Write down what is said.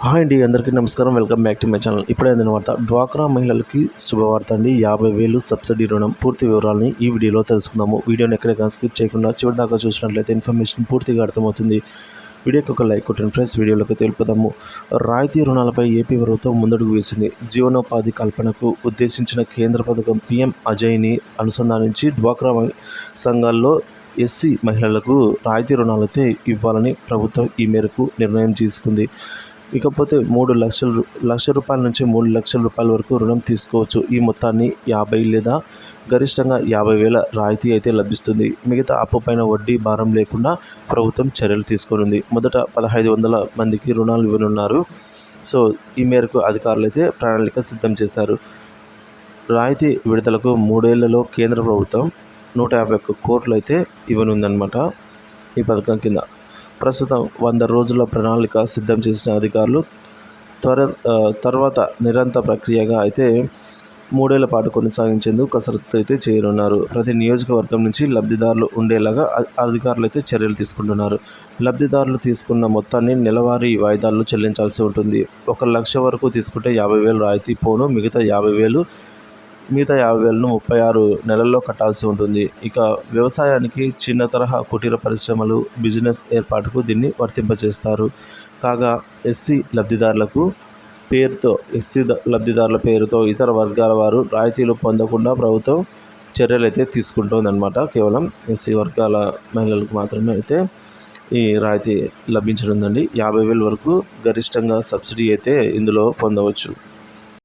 Hi అండి, అందరికీ నమస్కారం. Welcome back to my channel. ఇప్పుడే అందిన వార్త. డ్వాక్రా మహిళలకి శుభవార్త అండి. 50,000 సబ్సిడీ రుణం. పూర్తి వివరాలని ఈ వీడియోలో తెలుసుకుందాము. వీడియోని ఎక్కడికైనా స్కిప్ చేయకుండా చివరి దాకా చూసినట్లయితే ఇన్ఫర్మేషన్ పూర్తిగా అర్థమవుతుంది. వీడియోకి ఒక లైక్ కొట్టండి ఫ్రెండ్స్. వీడియోలోకి తెలుపుదాము. రాయితీ రుణాలపై ఏపీ ప్రభుత్వం ముందడుగు వేసింది. జీవనోపాధి కల్పనకు ఉద్దేశించిన కేంద్ర పథకం పీఎం అజయ్ని అనుసంధానించి డ్వాక్రా సంఘాల్లో ఎస్సీ మహిళలకు రాయితీ రుణాలైతే ఇవ్వాలని ప్రభుత్వం ఈ మేరకు నిర్ణయం తీసుకుంది. ఇకపోతే 3 లక్షల రూపాయల నుంచి 3 లక్షల రూపాయల వరకు రుణం తీసుకోవచ్చు. ఈ మొత్తాన్ని 50 లేదా గరిష్టంగా 50,000 రాయితీ అయితే లభిస్తుంది. మిగతా అప్పుపైన వడ్డీ భారం లేకుండా ప్రభుత్వం చర్యలు తీసుకునింది. మొదట 1,500 మందికి రుణాలు ఇవ్వనున్నారు. సో ఈ మేరకు అధికారులు అయితే ప్రణాళిక సిద్ధం చేశారు. రాయితీ విడుదలకు 3 ఏళ్లలో కేంద్ర ప్రభుత్వం 151 కోట్లు అయితే ఇవ్వనుందన్నమాట. ఈ పథకం కింద ప్రస్తుతం 100 రోజుల ప్రణాళిక సిద్ధం చేసిన అధికారులు తర్వాత నిరంతర ప్రక్రియగా అయితే 3 ఏళ్ల పాటు కొనసాగించేందుకు కసరత్తు అయితే చేయనున్నారు. ప్రతి నియోజకవర్గం నుంచి లబ్ధిదారులు ఉండేలాగా అధికారులు అయితే చర్యలు తీసుకుంటున్నారు. లబ్ధిదారులు తీసుకున్న మొత్తాన్ని నెలవారీ వాయిదాల్లో చెల్లించాల్సి ఉంటుంది. 1 లక్ష వరకు తీసుకుంటే 50,000 రాయితీ పోను. మిగతా 50,000ను 36 నెలల్లో కట్టాల్సి ఉంటుంది. ఇక వ్యవసాయానికి, చిన్న తరహా కుటీర పరిశ్రమలు, బిజినెస్ ఏర్పాటుకు దీన్ని వర్తింపజేస్తారు. కాగా ఎస్సీ లబ్ధిదారుల పేరుతో ఇతర వర్గాల వారు రాయితీలు పొందకుండా ప్రభుత్వం చర్యలు అయితే తీసుకుంటుందన్నమాట. కేవలం ఎస్సీ వర్గాల మహిళలకు మాత్రమే అయితే ఈ రాయితీ లభించనుందండి. 50,000 వరకు గరిష్టంగా సబ్సిడీ అయితే ఇందులో పొందవచ్చు.